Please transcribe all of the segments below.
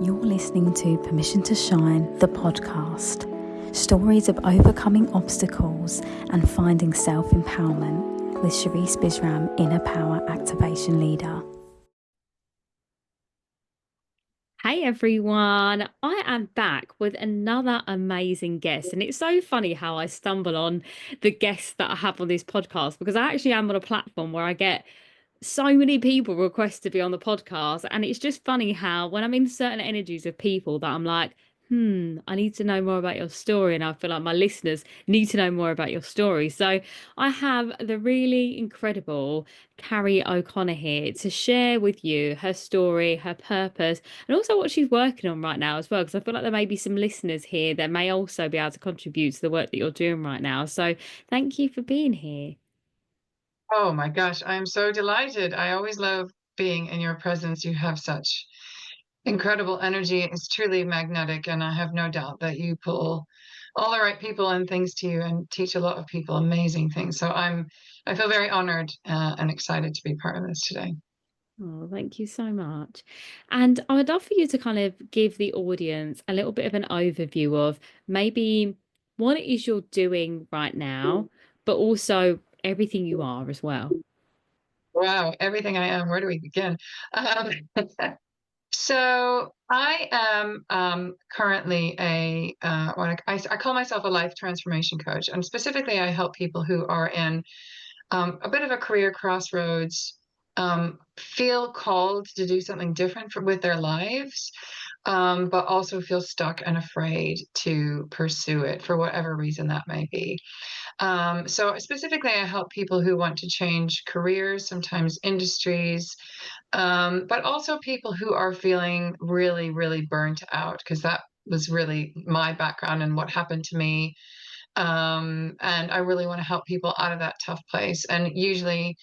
You're listening to Permission to Shine, the podcast. Stories of overcoming obstacles and finding self-empowerment with Charisse Bisram, Inner Power Activation Leader. Hey everyone, I am back with another amazing guest. And it's so funny how I stumble on the guests that I have on this podcast, because I actually am on a platform where I get so many people request to be on the podcast. And it's just funny how when I'm in certain energies of people that I'm like, I need to know more about your story. And I feel like my listeners need to know more about your story. So I have the really incredible Karrie O'Connor here to share with you her story, her purpose, and also what she's working on right now as well. Because I feel like there may be some listeners here that may also be able to contribute to the work that you're doing right now. So thank you for being here. Oh my gosh, I'm so delighted. I always love being in your presence. You have such incredible energy. It's truly magnetic, and I have no doubt that you pull all the right people and things to you and teach a lot of people amazing things. So I feel very honored and excited to be part of this today. Oh, thank you so much. And I'd love for you to kind of give the audience a little bit of an overview of maybe what it is you're doing right now, but also everything you are as well. Wow, everything I am. Where do we begin? Um, So I am currently I call myself a life transformation coach, and specifically I help people who are in a bit of a career crossroads, feel called to do something different with their lives, but also feel stuck and afraid to pursue it for whatever reason that may be. So specifically, I help people who want to change careers, sometimes industries, but also people who are feeling really, really burnt out, because that was really my background and what happened to me. And I really want to help people out of that tough place. And usually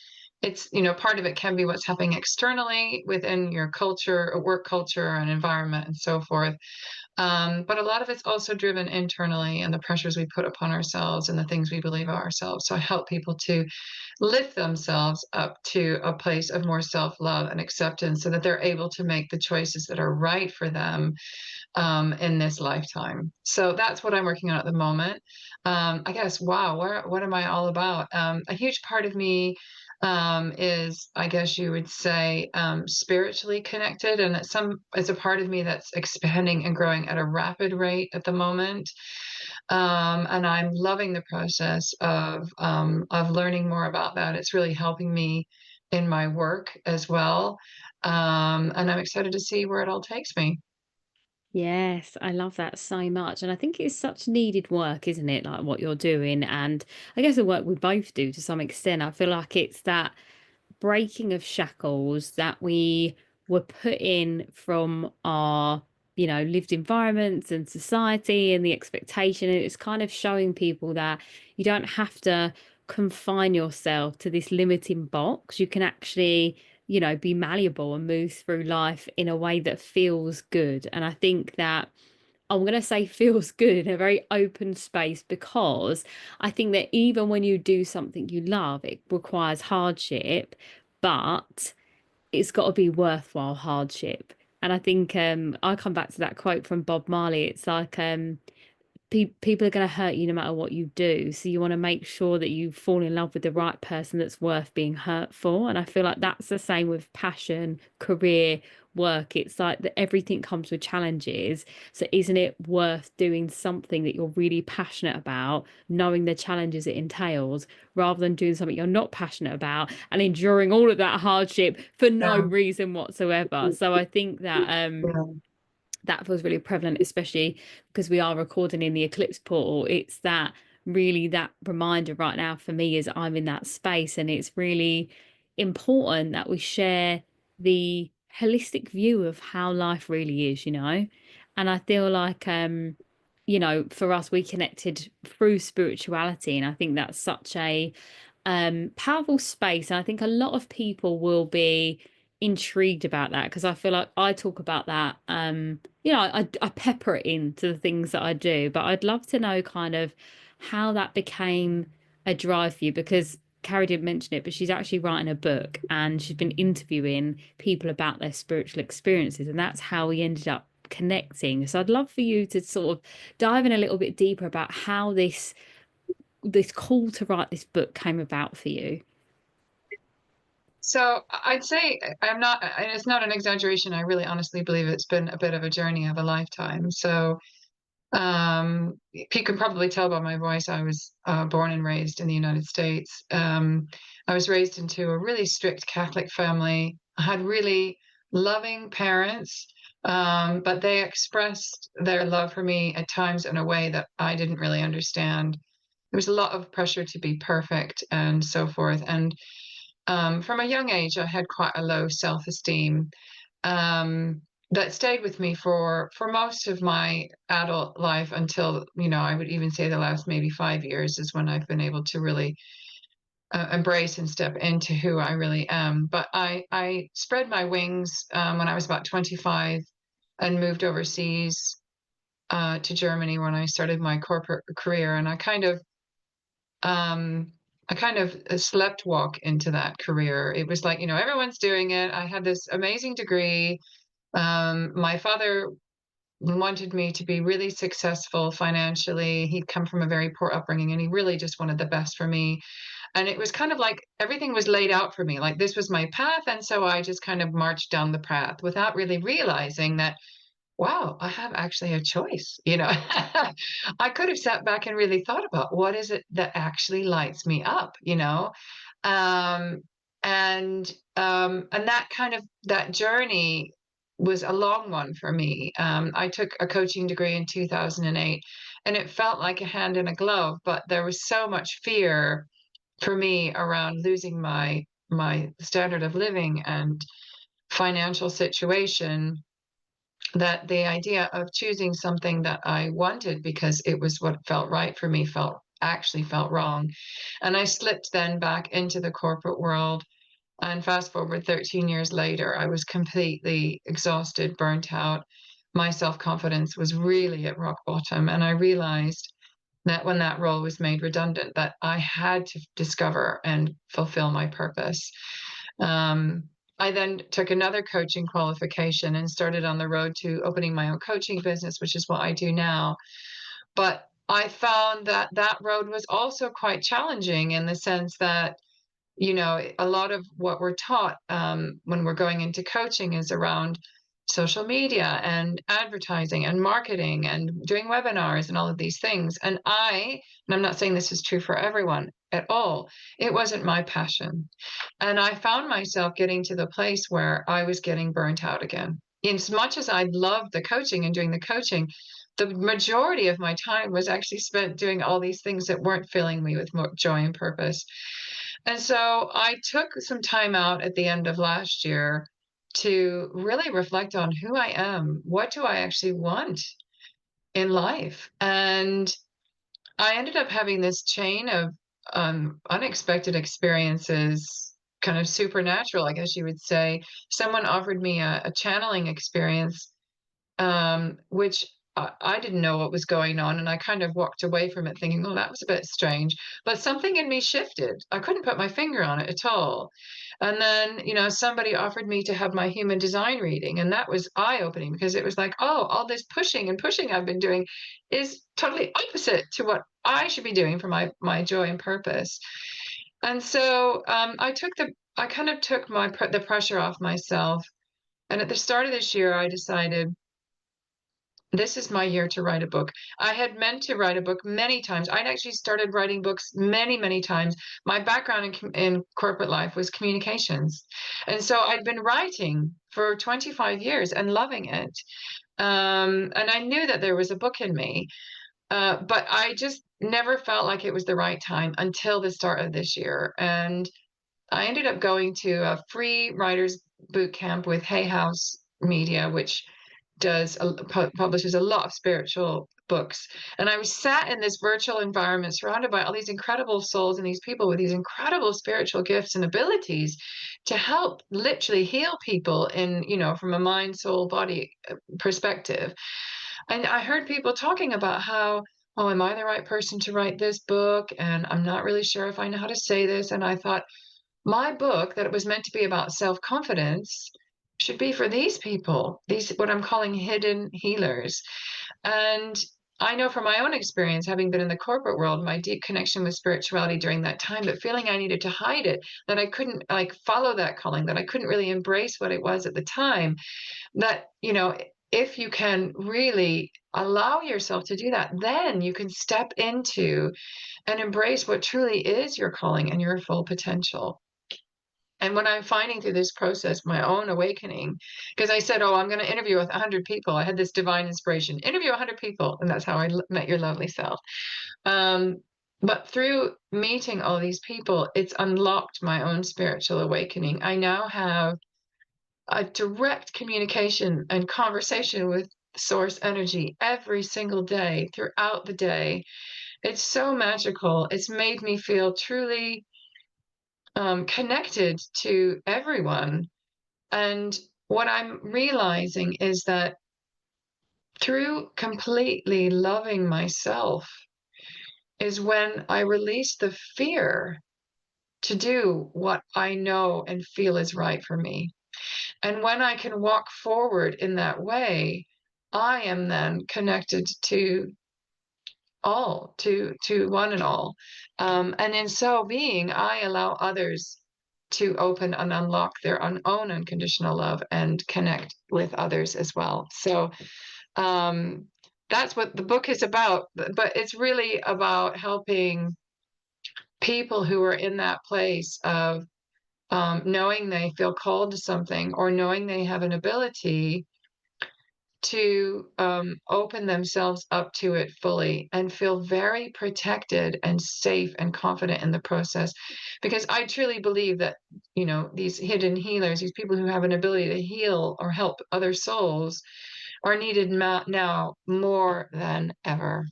part of it can be what's happening externally within your culture, or work culture and environment and so forth. But a lot of it's also driven internally and the pressures we put upon ourselves and the things we believe of ourselves. So I help people to lift themselves up to a place of more self-love and acceptance so that they're able to make the choices that are right for them in this lifetime. So that's what I'm working on at the moment. I guess, wow, what am I all about? A huge part of me is, I guess you would say, spiritually connected, and it's a part of me that's expanding and growing at a rapid rate at the moment. And I'm loving the process of learning more about that. It's really helping me in my work as well. And I'm excited to see where it all takes me. Yes, I love that so much. And I think it's such needed work, isn't it? Like what you're doing. And I guess the work we both do to some extent. I feel like it's that breaking of shackles that we were put in from our, lived environments and society and the expectation. And it's kind of showing people that you don't have to confine yourself to this limiting box. You can actually, be malleable and move through life in a way that feels good. And I think that I'm going to say feels good in a very open space, because I think that even when you do something you love, it requires hardship, but it's got to be worthwhile hardship. And I think I come back to that quote from Bob Marley. It's like people are going to hurt you no matter what you do. So you want to make sure that you fall in love with the right person that's worth being hurt for. And I feel like that's the same with passion, career, work. It's like that everything comes with challenges. So isn't it worth doing something that you're really passionate about, knowing the challenges it entails, rather than doing something you're not passionate about and enduring all of that hardship for no Yeah. reason whatsoever. So I think that Yeah. that feels really prevalent, especially because we are recording in the eclipse portal. It's that really that reminder right now for me is I'm in that space, and it's really important that we share the holistic view of how life really is. And I feel like for us we connected through spirituality, and I think that's such a powerful space. And I think a lot of people will be intrigued about that, because I feel like I talk about that. I pepper it into the things that I do, but I'd love to know kind of how that became a drive for you, because Karrie didn't mention it, but she's actually writing a book and she's been interviewing people about their spiritual experiences. And that's how we ended up connecting. So I'd love for you to sort of dive in a little bit deeper about how this call to write this book came about for you. So I'd say I'm not, and it's not an exaggeration. I really honestly believe it's been a bit of a journey of a lifetime. So you can probably tell by my voice, I was born and raised in the United States. I was raised into a really strict Catholic family. I had really loving parents, but they expressed their love for me at times in a way that I didn't really understand. There was a lot of pressure to be perfect and so forth. And from a young age, I had quite a low self-esteem. That stayed with me for most of my adult life until, I would even say the last maybe 5 years is when I've been able to really embrace and step into who I really am. But I spread my wings when I was about 25 and moved overseas to Germany when I started my corporate career, and um, I kind of slept walk into that career. It was like, everyone's doing it. I had this amazing degree. My father wanted me to be really successful financially. He'd come from a very poor upbringing and he really just wanted the best for me. And it was kind of like everything was laid out for me, like this was my path. And so I just kind of marched down the path without really realizing that, wow, I have actually a choice. I could have sat back and really thought about what is it that actually lights me up, um, and that journey was a long one for me. I took a coaching degree in 2008, and it felt like a hand in a glove, but there was so much fear for me around losing my standard of living and financial situation, that the idea of choosing something that I wanted because it was what felt right for me felt wrong. And I slipped then back into the corporate world. And fast forward 13 years later, I was completely exhausted, burnt out. My self-confidence was really at rock bottom. And I realized that when that role was made redundant, that I had to discover and fulfill my purpose. Um, I then took another coaching qualification and started on the road to opening my own coaching business, which is what I do now. But I found that that road was also quite challenging in the sense that, a lot of what we're taught when we're going into coaching is around social media and advertising and marketing and doing webinars and all of these things. And I'm not saying this is true for everyone at all, it wasn't my passion. And I found myself getting to the place where I was getting burnt out again. In as much as I loved the coaching and doing the coaching, the majority of my time was actually spent doing all these things that weren't filling me with more joy and purpose. And so I took some time out at the end of last year to really reflect on who I am. What do I actually want in life? And I ended up having this chain of unexpected experiences, kind of supernatural, I guess you would say. Someone offered me a channeling experience, which I didn't know what was going on. And I kind of walked away from it thinking, oh, that was a bit strange. But something in me shifted. I couldn't put my finger on it at all. And then, somebody offered me to have my human design reading. And that was eye-opening because it was like, oh, all this pushing and pushing I've been doing is totally opposite to what I should be doing for my joy and purpose. And so I kind of took the pressure off myself. And at the start of this year, I decided, this is my year to write a book. I had meant to write a book many times. I'd actually started writing books many, many times. My background in corporate life was communications. And so I'd been writing for 25 years and loving it. And I knew that there was a book in me, but I just never felt like it was the right time until the start of this year. And I ended up going to a free writers boot camp with Hay House Media, which publishes a lot of spiritual books. And I was sat in this virtual environment surrounded by all these incredible souls and these people with these incredible spiritual gifts and abilities to help literally heal people from a mind, soul, body perspective. And I heard people talking about how, oh, am I the right person to write this book? And I'm not really sure if I know how to say this. And I thought, my book, that it was meant to be about self-confidence, should be for these people, these what I'm calling hidden healers. And I know from my own experience, having been in the corporate world, my deep connection with spirituality during that time, but feeling I needed to hide it, that I couldn't like follow that calling, that I couldn't really embrace what it was at the time, that, if you can really allow yourself to do that, then you can step into and embrace what truly is your calling and your full potential. And when I'm finding through this process my own awakening, because I said, "Oh, I'm going to interview with 100 people." I had this divine inspiration: interview 100 people, and that's how I met your lovely self. Um, but through meeting all these people, it's unlocked my own spiritual awakening. I now have a direct communication and conversation with source energy every single day throughout the day. It's so magical. It's made me feel truly connected to everyone. And what I'm realizing is that through completely loving myself is when I release the fear to do what I know and feel is right for me. And when I can walk forward in that way, I am then connected to all, to one and all. And in so being, I allow others to open and unlock their own unconditional love and connect with others as well. So um, that's what the book is about. But it's really about helping people who are in that place of knowing they feel called to something, or knowing they have an ability to open themselves up to it fully and feel very protected and safe and confident in the process. Because I truly believe that, these hidden healers, these people who have an ability to heal or help other souls, are needed now more than ever.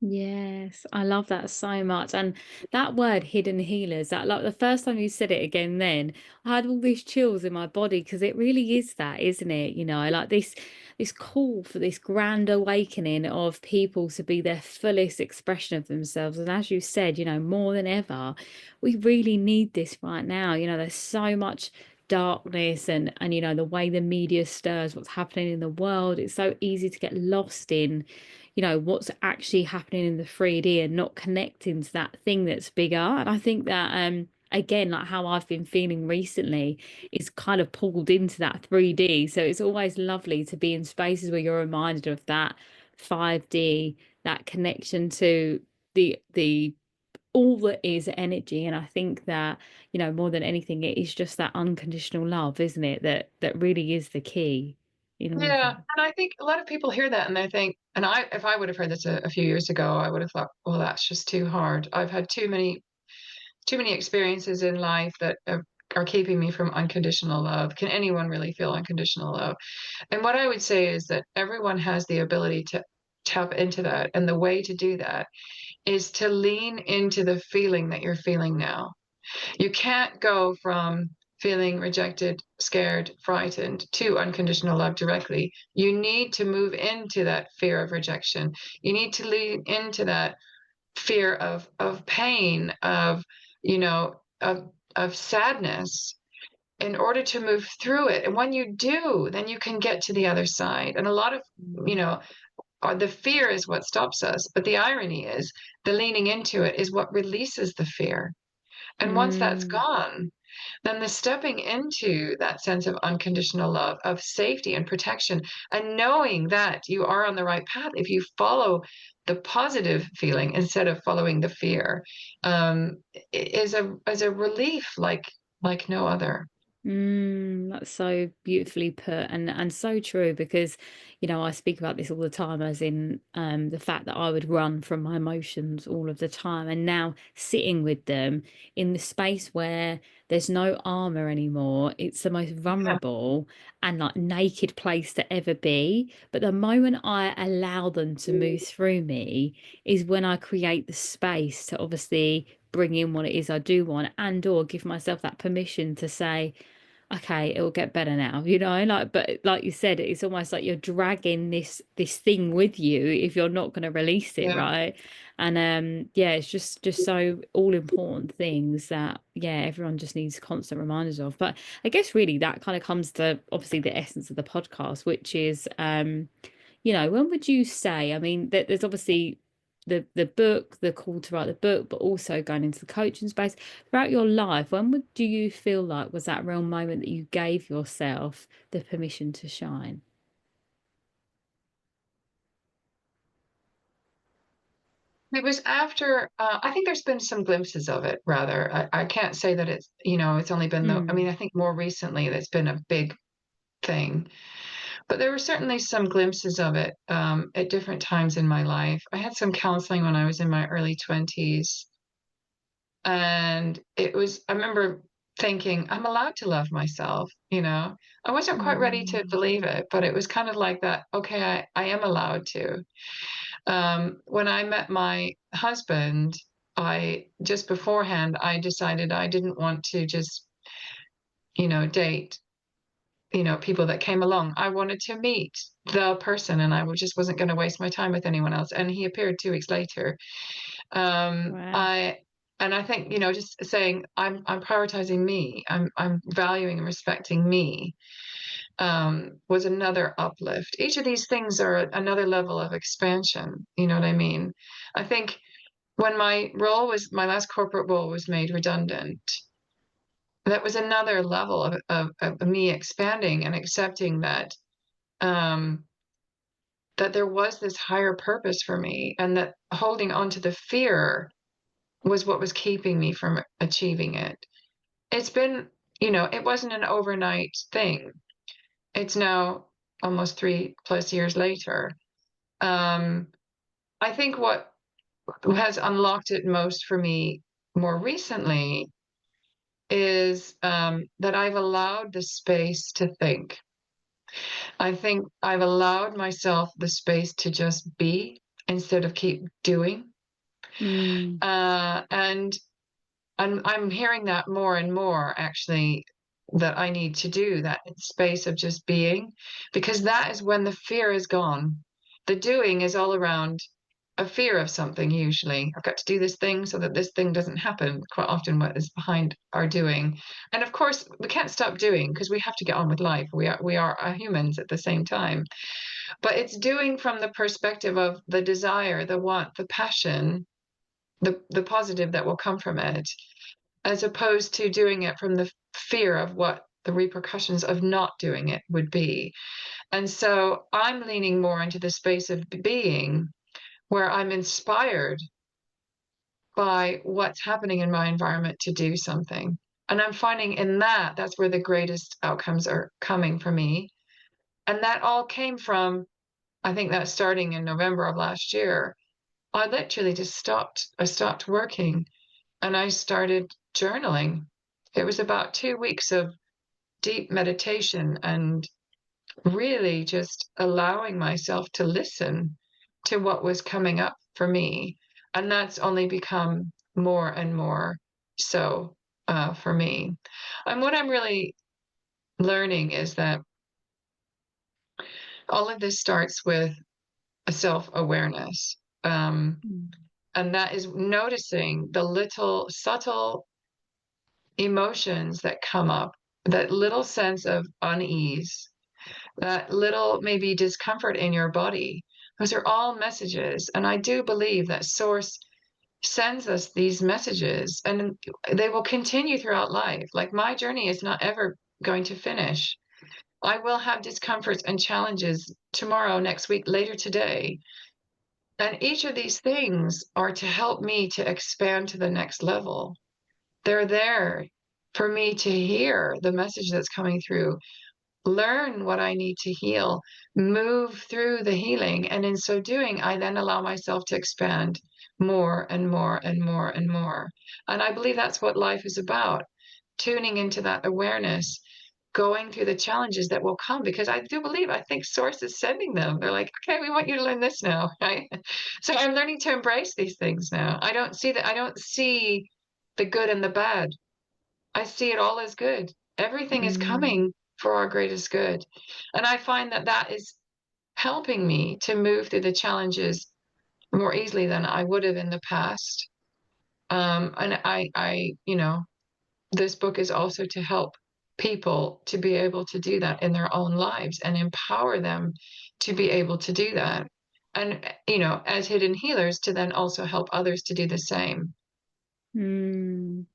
Yes, I love that so much. And that word hidden healers, that like the first time you said it again, then I had all these chills in my body because it really is that, isn't it? Like this call for this grand awakening of people to be their fullest expression of themselves. And as you said, more than ever, we really need this right now. There's so much darkness and the way the media stirs what's happening in the world. It's so easy to get lost in what's actually happening in the 3D and not connecting to that thing that's bigger. And I think that again, like how I've been feeling recently is kind of pulled into that 3D. So it's always lovely to be in spaces where you're reminded of that 5D, that connection to the all that is energy. And I think that more than anything, it is just that unconditional love, isn't it, that really is the key in all of Yeah, that. and I think a lot of people hear that and they think, and if I would have heard this a few years ago, I would have thought, well, that's just too hard. I've had too many experiences in life that are keeping me from unconditional love. Can anyone really feel unconditional love? And what I would say is that everyone has the ability to tap into that. And the way to do that is to lean into the feeling that you're feeling now. You can't go from feeling rejected, scared, frightened to unconditional love directly. You need to move into that fear of rejection. You need to lean into that fear of pain, you know, of of sadness in order to move through it. And when you do, then you can get to the other side. And a lot of, you know, the fear is what stops us. But the irony is the leaning into it is what releases the fear. And once that's Mm. gone, then the stepping into that sense of unconditional love, of safety and protection, and knowing that you are on the right path if you follow the positive feeling instead of following the fear, is a relief like no other. That's so beautifully put and so true because I speak about this all the time as in the fact that I would run from my emotions all of the time and now sitting with them in the space where there's no armor anymore. It's the most Yeah, vulnerable and like naked place to ever be. But the moment I allow them to move through me is when I create the space to obviously bring in what it is I do want and or give myself that permission to say, okay, it will get better now, like, but like you said, it's almost like you're dragging this thing with you if you're not going to release it, Yeah. right? And yeah, it's just so all important things that, yeah, everyone just needs constant reminders of. But I guess really that kind of comes to obviously the essence of the podcast, which is when would you say, I mean, there's obviously the book, the call to write the book, but also going into the coaching space throughout your life. When do you feel like was that real moment that you gave yourself the permission to shine? It was after, I think there's been some glimpses of it, rather. I can't say that it's, it's only been I Mm, mean, I think more recently that's been a big thing. But there were certainly some glimpses of it at different times in my life. I had some counseling when I was in my early 20s. And I remember thinking, I'm allowed to love myself, I wasn't quite ready to believe it, but it was kind of like that, okay, I am allowed to. When I met my husband, just beforehand, I decided I didn't want to just, date, people that came along. I wanted to meet the person, and just wasn't going to waste my time with anyone else. And he appeared 2 weeks later. wow. I think, just saying I'm prioritizing me. I'm valuing and respecting me, was another uplift. Each of these things are another level of expansion. You know what I mean? I think when my last corporate role was made redundant, that was another level of me expanding and accepting um, that there was this higher purpose for me, and that holding on to the fear was what was keeping me from achieving it. It's been, it wasn't an overnight thing. It's now almost 3+ years later. Um, I think what has unlocked it most for me more recently is that I've allowed the space to think. I think I've allowed myself the space to just be instead of keep doing. Mm, And I'm hearing that more and more, actually, that I need to do that space of just being, because that is when the fear is gone. The doing is all around a fear of something, usually. I've got to do this thing so that this thing doesn't happen, quite often what is behind our doing. And of course, we can't stop doing because we have to get on with life. We are humans at the same time. But it's doing from the perspective of the desire, the want, the passion, the positive that will come from it, as opposed to doing it from the fear of what the repercussions of not doing it would be. And so I'm leaning more into the space of being, where I'm inspired by what's happening in my environment to do something. And I'm finding in that's where the greatest outcomes are coming for me. And that all came from, I think that starting in November of last year, I literally just stopped. I stopped working and I started journaling. It was about 2 weeks of deep meditation and really just allowing myself to listen to what was coming up for me. And that's only become more and more so for me. And what I'm really learning is that all of this starts with a self awareness. mm, And that is noticing the little subtle emotions that come up, that little sense of unease, that little maybe discomfort in your body. Those are all messages. And I do believe that Source sends us these messages and they will continue throughout life. Like my journey is not ever going to finish. I will have discomforts and challenges tomorrow, next week, later today. And each of these things are to help me to expand to the next level. They're there for me to hear the message that's coming through, learn what I need to heal, move through the healing. And in so doing, I then allow myself to expand more and more and more and more. And I believe that's what life is about, tuning into that awareness, going through the challenges that will come, because I do believe, I think Source is sending them. They're like, okay, we want you to learn this now, right? So I'm learning to embrace these things now. I don't see the good and the bad. I see it all as good. Everything is Mm. coming for our greatest good. And I find that that is helping me to move through the challenges more easily than I would have in the past. And you know, this book is also to help people to be able to do that in their own lives and empower them to be able to do that. And, you know, as hidden healers, to then also help others to do the same.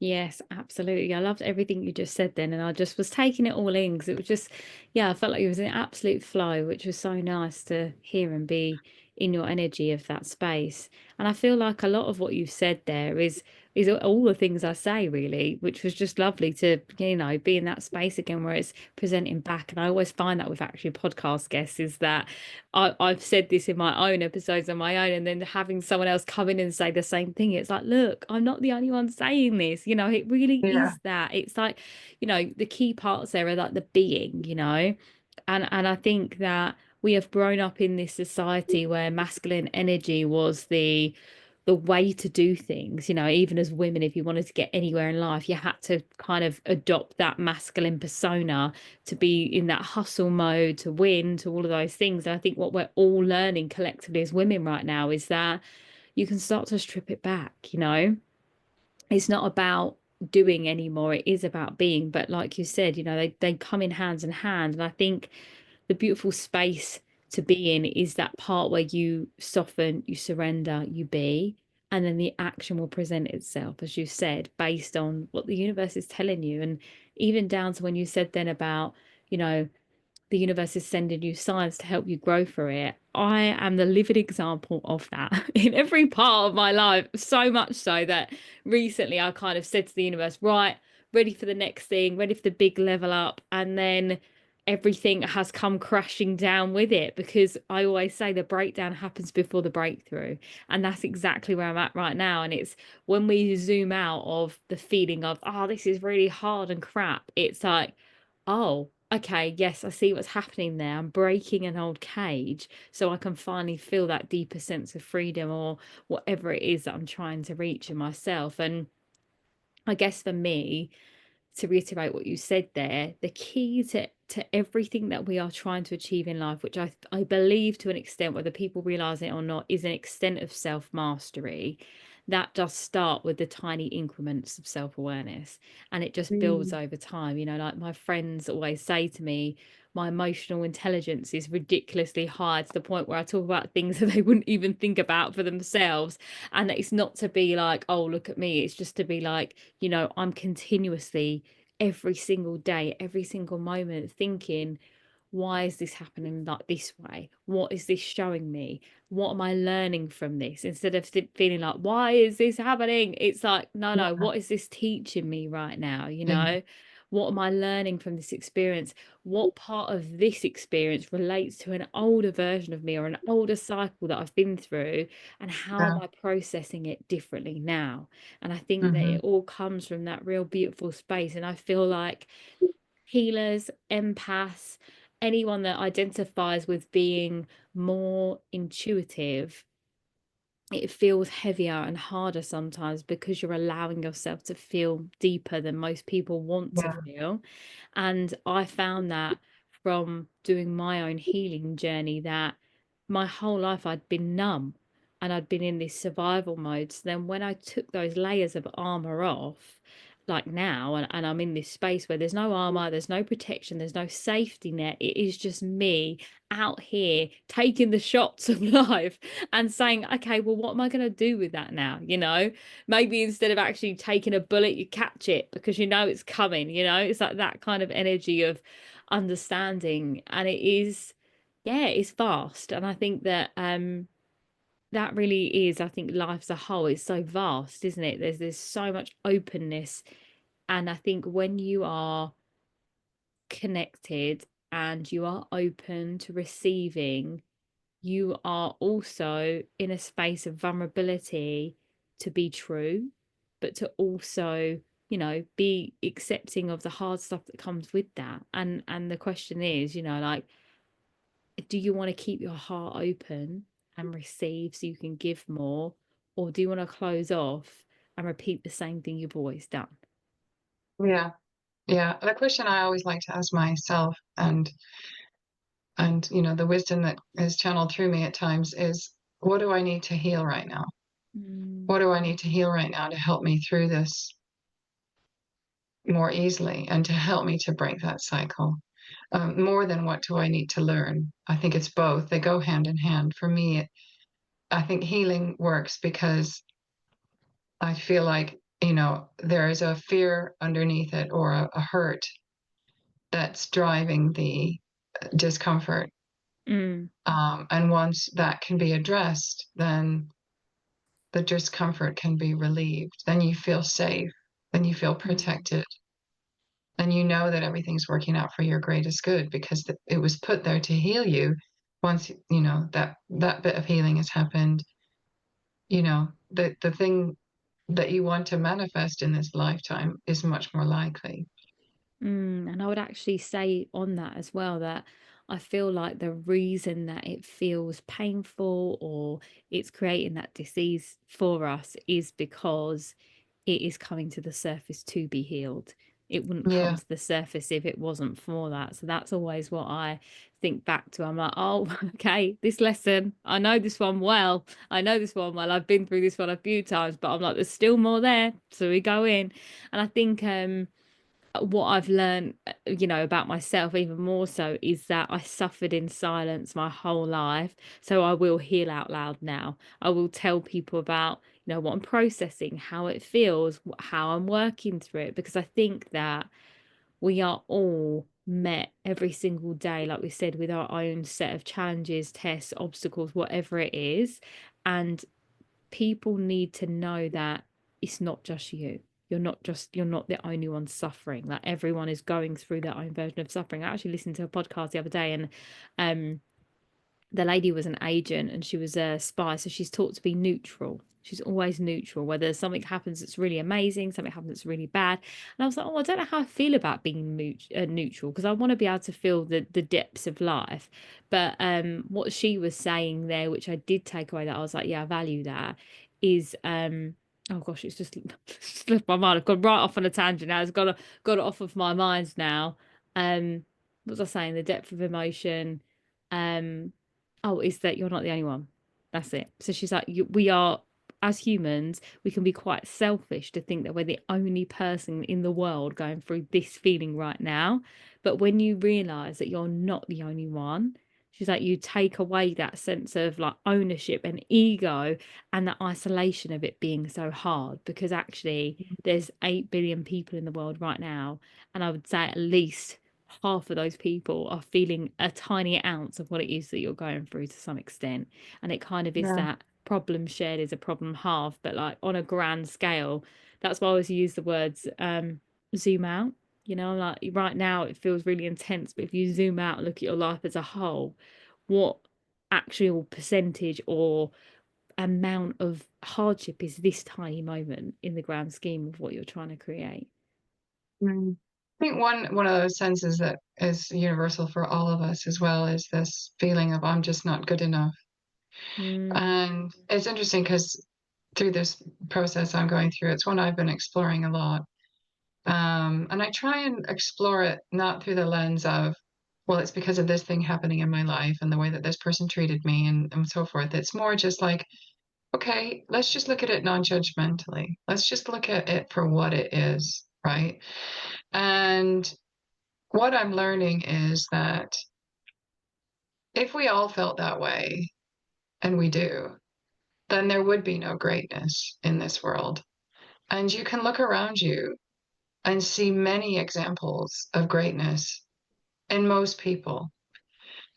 Yes, absolutely. I loved everything you just said then, and I just was taking it all in because it was just, yeah, I felt like it was an absolute flow, which was so nice to hear and be in your energy of that space. And I feel like a lot of what you've said there is all the things I say really, which was just lovely to, be in that space again where it's presenting back. And I always find that with actually podcast guests is that I've said this in my own episodes on my own, and then having someone else come in and say the same thing. It's like, look, I'm not the only one saying this. It really Yeah. is that. It's like, the key parts there are like the being, and I think that we have grown up in this society where masculine energy was the way to do things. Even as women, if you wanted to get anywhere in life, you had to kind of adopt that masculine persona to be in that hustle mode, to win, to all of those things. And I think what we're all learning collectively as women right now is that you can start to strip it back. It's not about doing anymore, it is about being. But like you said, they come in hands in hand. And I think the beautiful space to be in is that part where you soften, you surrender, you be, and then the action will present itself, as you said, based on what the universe is telling you. And even down to when you said then about, you know, the universe is sending you signs to help you grow through it. I am the living example of that in every part of my life. So much so that recently I kind of said to the universe, right, ready for the next thing, ready for the big level up. And then everything has come crashing down with it, because I always say the breakdown happens before the breakthrough. And that's exactly where I'm at right now. And it's when we zoom out of the feeling of, oh, this is really hard and crap, it's like, oh, okay, yes, I see what's happening there. I'm breaking an old cage so I can finally feel that deeper sense of freedom or whatever it is that I'm trying to reach in myself. And I guess for me, to reiterate what you said there, the key to everything that we are trying to achieve in life, which I believe to an extent, whether people realize it or not, is an extent of self mastery. That does start with the tiny increments of self awareness, and it just builds Mm. over time. Like my friends always say to me, my emotional intelligence is ridiculously high to the point where I talk about things that they wouldn't even think about for themselves. And it's not to be like, oh, look at me. It's just to be like, I'm continuously every single day, every single moment thinking, why is this happening like this way? What is this showing me? What am I learning from this? Instead of feeling like, why is this happening? It's like, no, Yeah. no, what is this teaching me right now? Mm. What am I learning from this experience? What part of this experience relates to an older version of me or an older cycle that I've been through? And how am Yeah. I processing it differently now? And I think that Hmm. it all comes from that real beautiful space. And I feel like healers, empaths, anyone that identifies with being more intuitive, it feels heavier and harder sometimes because you're allowing yourself to feel deeper than most people want to Yeah. feel. And I found that from doing my own healing journey, that my whole life I'd been numb and I'd been in this survival mode. So then when I took those layers of armor off, like now, and I'm in this space where there's no armor, there's no protection, there's no safety net. It is just me out here taking the shots of life and saying, okay, well, what am I going to do with that now? Maybe instead of actually taking a bullet, you catch it because it's coming. It's like that kind of energy of understanding. And it is, yeah, it's vast. And I think that that really is, I think life as a whole is so vast, isn't it? There's so much openness. And I think when you are connected and you are open to receiving, you are also in a space of vulnerability to be true, but to also, be accepting of the hard stuff that comes with that. And the question is, like, do you want to keep your heart open and receive so you can give more, or do you want to close off and repeat the same thing you've always done? Yeah. Yeah. The question I always like to ask myself, and the wisdom that is channeled through me at times is, what do I need to heal right now? Mm, What do I need to heal right now to help me through this more easily and to help me to break that cycle? More than what do I need to learn? I think it's both. They go hand in hand. For me, I think healing works because I feel like, there is a fear underneath it, or a hurt that's driving the discomfort. mm, And once that can be addressed, then the discomfort can be relieved. Then you feel safe. Then you feel mm. protected. And you know that everything's working out for your greatest good because it was put there to heal you. Once that bit of healing has happened, the thing that you want to manifest in this lifetime is much more likely. And I would actually say on that as well that I feel like the reason that it feels painful or it's creating that disease for us is because it is coming to the surface to be healed. It wouldn't come Yeah. to the surface if it wasn't for that. So that's always what I think back to. I'm like, oh, okay, this lesson, I know this one well. I know this one well. I've been through this one a few times, but I'm like, there's still more there. So we go in. And I think what I've learned, about myself even more so is that I suffered in silence my whole life. So I will heal out loud now. I will tell people about, what I'm processing, how it feels, how I'm working through it, because I think that we are all met every single day, like we said, with our own set of challenges, tests, obstacles, whatever it is. And people need to know that it's not just you. You're not the only one suffering. Like everyone is going through their own version of suffering. I actually listened to a podcast the other day, and um the lady was an agent and she was a spy, so she's taught to be neutral. She's always neutral, whether something happens that's really amazing, something happens that's really bad. And I was like, oh, I don't know how I feel about being neutral, because I want to be able to feel the depths of life. But what she was saying there, which I did take away, that I was like, yeah, I value that, is oh gosh, it's just slipped my mind. I've gone right off on a tangent now. It's got it off of my mind now. What was I saying? The depth of emotion. Um, oh, is that you're not the only one. That's it. So she's like, we are, as humans, we can be quite selfish to think that we're the only person in the world going through this feeling right now. But when you realize that you're not the only one, she's like, you take away that sense of like ownership and ego and the isolation of it being so hard, because actually there's 8 billion people in the world right now. And I would say at least half of those people are feeling a tiny ounce of what it is that you're going through to some extent. And it kind of is Yeah. that problem shared is a problem halved, but like on a grand scale. That's why I always use the words zoom out. Like right now it feels really intense, but if you zoom out and look at your life as a whole, what actual percentage or amount of hardship is this tiny moment in the grand scheme of what you're trying to create? Mm. I think one of those senses that is universal for all of us as well is this feeling of, I'm just not good enough. Mm, And it's interesting because through this process I'm going through, it's one I've been exploring a lot. And I try and explore it not through the lens of, well, it's because of this thing happening in my life and the way that this person treated me, and so forth. It's more just like, okay, let's just look at it non-judgmentally. Let's just look at it for what it is, right? And what I'm learning is that if we all felt that way, and we do, then there would be no greatness in this world. And you can look around you and see many examples of greatness in most people.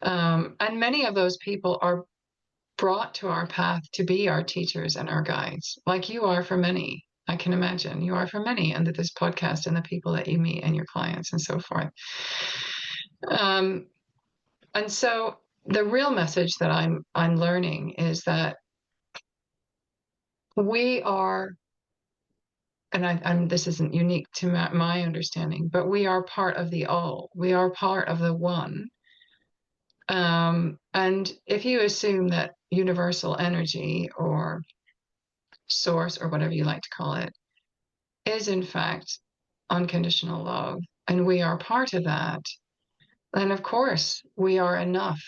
And many of those people are brought to our path to be our teachers and our guides, like you are for many. I can imagine you are for many under this podcast and the people that you meet and your clients and so forth. Um, and so the real message that I'm learning is that we are, and this isn't unique to my understanding, but we are part of the all. We are part of the one. And if you assume that universal energy or source or whatever you like to call it is in fact unconditional love, and we are part of that, then of course we are enough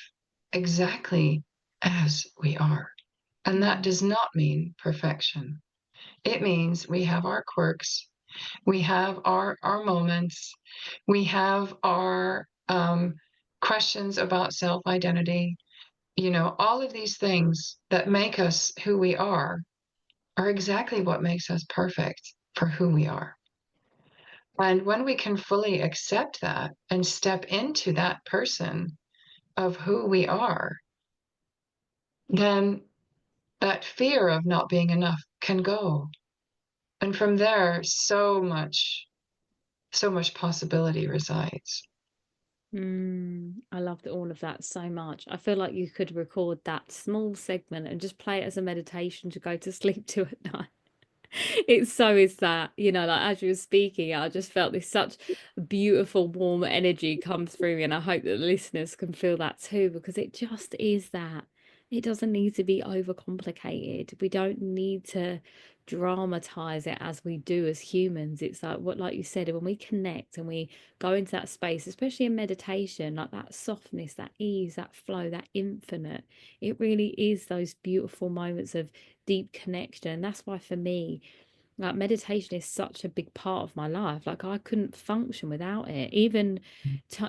exactly as we are. And that does not mean perfection. It means we have our quirks, we have our moments, we have our questions about self-identity. You know, all of these things that make us who we are exactly what makes us perfect for who we are. And when we can fully accept that and step into that person of who we are, then that fear of not being enough can go. And from there, so much possibility resides. I loved all of that so much. I feel like you could record that small segment and just play it as a meditation to go to sleep to at night. It so is that, you know, like as you were speaking, I just felt this such beautiful, warm energy come through me, and I hope that the listeners can feel that too, because it just is that. It doesn't need to be overcomplicated. We don't need to dramatize it as we do as humans. It's like what, like you said, when we connect and we go into that space, especially in meditation, like that softness, that ease, that flow, that infinite, it really is those beautiful moments of deep connection. That's why for me, like meditation is such a big part of my life. Like I couldn't function without it, even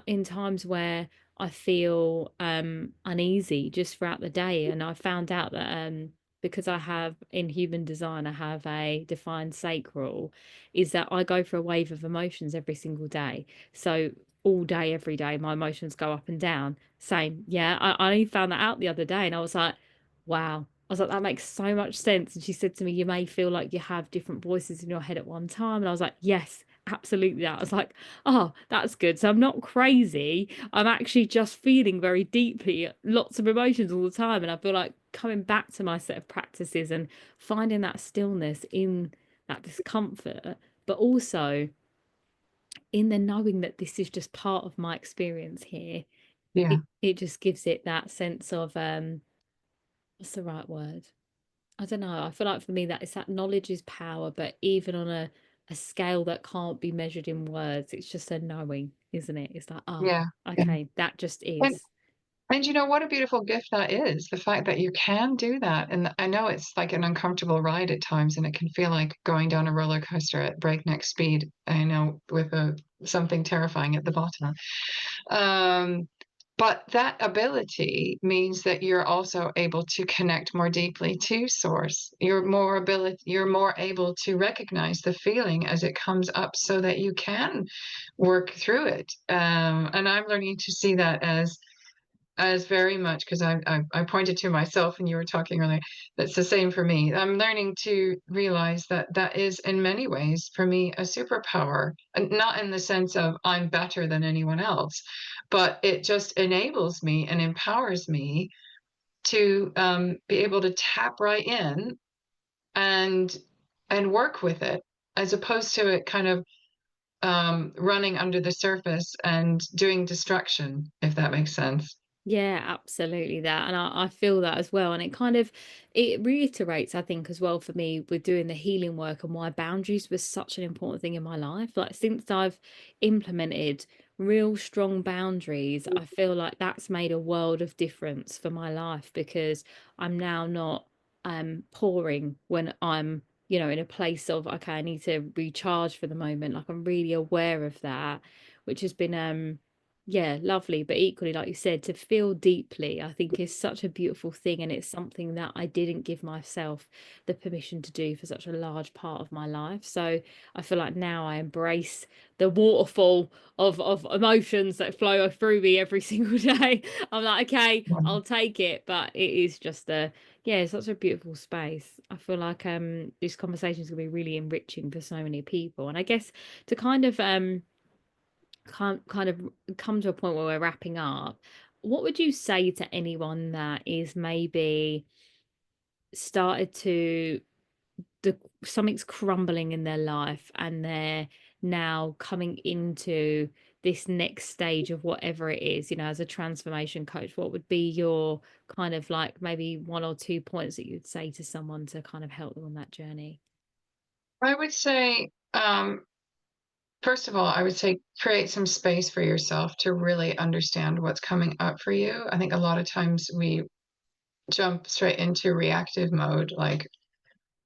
in times where I feel uneasy just throughout the day. And I found out that because I have in human design, I have a defined sacral, is that I go for a wave of emotions every single day. So all day, every day, my emotions go up and down. Same, yeah. I only found that out the other day, and I was like, wow. I was like, that makes so much sense. And she said to me, you may feel like you have different voices in your head at one time. And I was like, yes, absolutely. That I was like, oh, that's good. So I'm not crazy. I'm actually just feeling very deeply lots of emotions all the time. And I feel like coming back to my set of practices and finding that stillness in that discomfort, but also in the knowing that this is just part of my experience here. Yeah, It just gives it that sense of what's the right word? I don't know. I feel like for me that it's that knowledge is power, but even on a scale that can't be measured in words, it's just a knowing, isn't it? It's like, oh, yeah, yeah. okay, that just And is. and you know what a beautiful gift that is, the fact that you can do that. And I know it's like an uncomfortable ride at times, and it can feel like going down a roller coaster at breakneck speed, I know, with something terrifying at the bottom. Um, but that ability means that you're also able to connect more deeply to source. You're more able to recognize the feeling as it comes up so that you can work through it. And I'm learning to see that as very much, because I pointed to myself and you were talking earlier. That's the same for me. I'm learning to realize that that is in many ways for me a superpower, and not in the sense of I'm better than anyone else, but it just enables me and empowers me to be able to tap right in and work with it, as opposed to it kind of running under the surface and doing destruction, if that makes sense. Yeah, absolutely that. And I feel that as well. And it kind of it reiterates, I think, as well for me with doing the healing work and why boundaries was such an important thing in my life. Like since I've implemented real strong boundaries, I feel like that's made a world of difference for my life because I'm now not pouring when I'm, you know, in a place of okay, I need to recharge for the moment. Like I'm really aware of that, which has been yeah, lovely. But equally, like you said, to feel deeply, I think is such a beautiful thing. And it's something that I didn't give myself the permission to do for such a large part of my life. So I feel like now I embrace the waterfall of emotions that flow through me every single day. I'm like, okay, I'll take it. But it is just yeah, it's such a beautiful space. I feel like this conversation is gonna be really enriching for so many people. And I guess to kind of come to a point where we're wrapping up, what would you say to anyone that is maybe started to the something's crumbling in their life and they're now coming into this next stage of whatever it is, you know, as a transformation coach, what would be your kind of like maybe 1 or 2 points that you'd say to someone to kind of help them on that journey? I would say first of all, I would say create some space for yourself to really understand what's coming up for you. I think a lot of times we jump straight into reactive mode, like,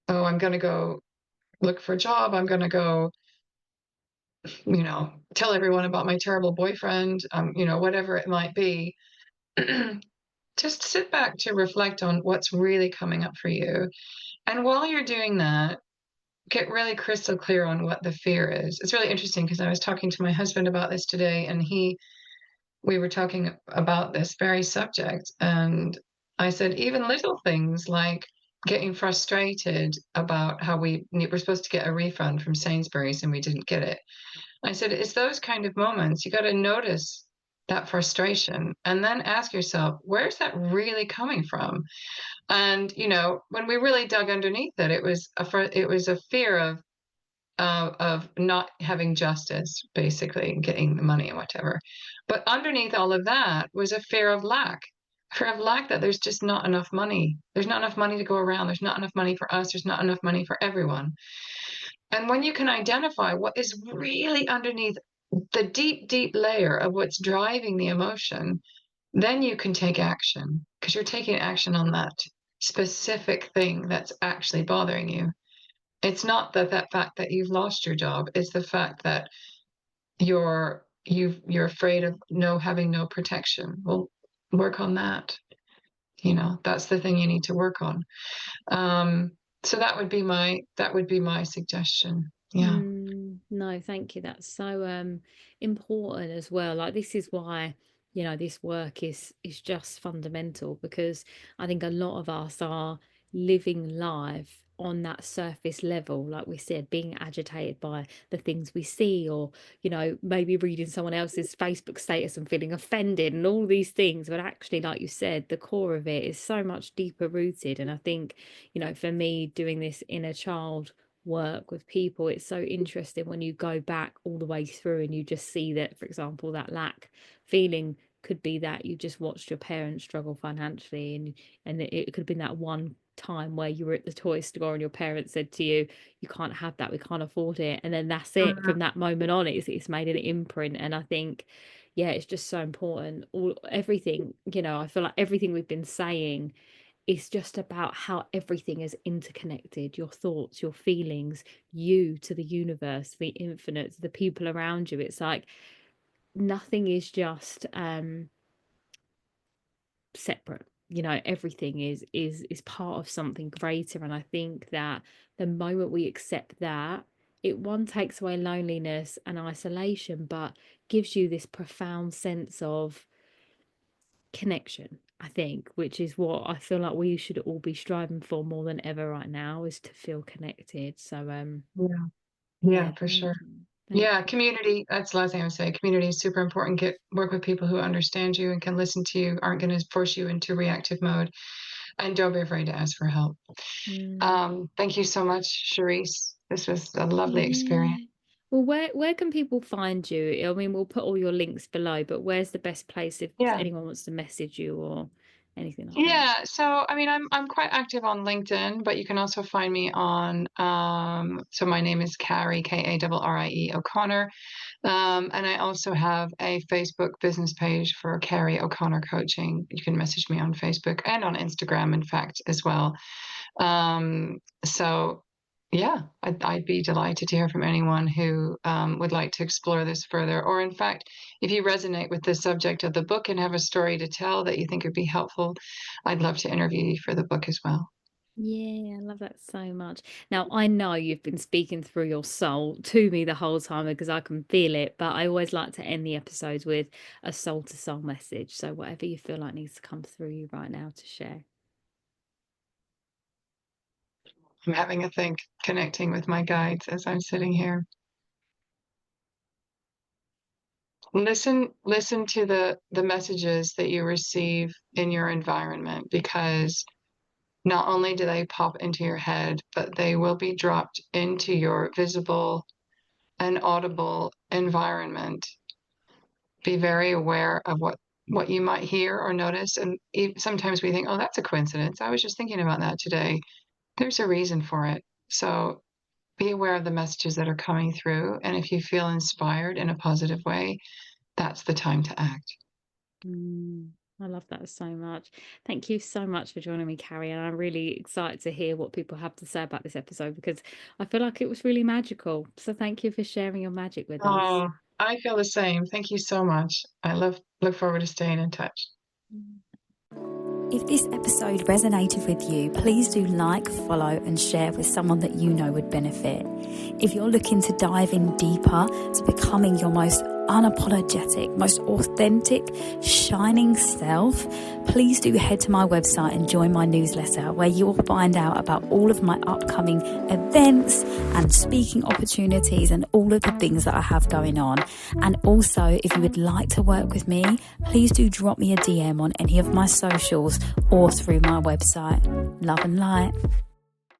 oh, I'm going to go look for a job. I'm going to go, tell everyone about my terrible boyfriend, whatever it might be. Just sit back to reflect on what's really coming up for you. And while you're doing that, get really crystal clear on what the fear is. It's really interesting because I was talking to my husband about this today, and we were talking about this very subject. And I said, even little things like getting frustrated about how we were supposed to get a refund from Sainsbury's and we didn't get it. I said, it's those kind of moments. You got to notice that frustration and then ask yourself, where's that really coming from? And, when we really dug underneath it, it was a fear of not having justice, basically, and getting the money and whatever. But underneath all of that was a fear of lack that there's just not enough money. There's not enough money to go around. There's not enough money for us. There's not enough money for everyone. And when you can identify what is really underneath the deep, deep layer of what's driving the emotion, then you can take action because you're taking action on that specific thing that's actually bothering you. It's not that fact that you've lost your job. It's the fact that you're afraid of having no protection. Well, work on that. That's the thing you need to work on. So that would be my suggestion. Yeah. No, thank you. That's so important as well. Like this is why, this work is just fundamental because I think a lot of us are living life on that surface level, like we said, being agitated by the things we see, or, maybe reading someone else's Facebook status and feeling offended and all these things. But actually, like you said, the core of it is so much deeper rooted. And I think, for me, doing this inner child work with people, it's so interesting when you go back all the way through and you just see that, for example, that lack feeling could be that you just watched your parents struggle financially, and it could have been that one time where you were at the toy store and your parents said to you, you can't have that, we can't afford it, and then that's it. Mhm. From that moment on, it's made an imprint. And I think, yeah, it's just so important. Everything, I feel like everything we've been saying, it's just about how everything is interconnected, your thoughts, your feelings, you to the universe, the infinite, to the people around you. It's like nothing is just separate. Everything is part of something greater. And I think that the moment we accept that, it one takes away loneliness and isolation, but gives you this profound sense of connection, I think, which is what I feel like we should all be striving for more than ever right now, is to feel connected. So Yeah. yeah, Yeah, for thank sure. you. Thank Yeah, you. community. That's the last thing I would say. Community is super important. Work with people who understand you and can listen to you, aren't going to force you into reactive mode, and don't be afraid to ask for help. Mm, Thank you so much, Charisse. This was a lovely experience. yeah. Well, where can people find you? I mean, we'll put all your links below, but where's the best place if Yeah. anyone wants to message you or anything like that? Yeah, so I mean, I'm quite active on LinkedIn, but you can also find me on so my name is Karrie, Karrie O'Connor. And I also have a Facebook business page for Karrie O'Connor Coaching. You can message me on Facebook and on Instagram, in fact, as well. So yeah, I'd be delighted to hear from anyone who would like to explore this further. Or in fact, if you resonate with the subject of the book and have a story to tell that you think would be helpful, I'd love to interview you for the book as well. Yeah, I love that so much. Now, I know you've been speaking through your soul to me the whole time because I can feel it, but I always like to end the episodes with a soul to soul message. So, whatever you feel like needs to come through you right now to share. I'm having a think, connecting with my guides as I'm sitting here. Listen to the messages that you receive in your environment, because not only do they pop into your head, but they will be dropped into your visible and audible environment. Be very aware of what you might hear or notice. And sometimes we think, oh, that's a coincidence. I was just thinking about that today. There's a reason for it. So be aware of the messages that are coming through. And if you feel inspired in a positive way, that's the time to act. I love that so much. Thank you so much for joining me, Karrie. And I'm really excited to hear what people have to say about this episode, because I feel like it was really magical. So thank you for sharing your magic with us. Oh, I feel the same. Thank you so much. I look forward to staying in touch. If this episode resonated with you, please do like, follow, and share with someone that you know would benefit. If you're looking to dive in deeper to becoming your most unapologetic, most authentic, shining self, please do head to my website and join my newsletter, where you'll find out about all of my upcoming events and speaking opportunities and all of the things that I have going on. And also, if you would like to work with me, please do drop me a DM on any of my socials or through my website. Love and light.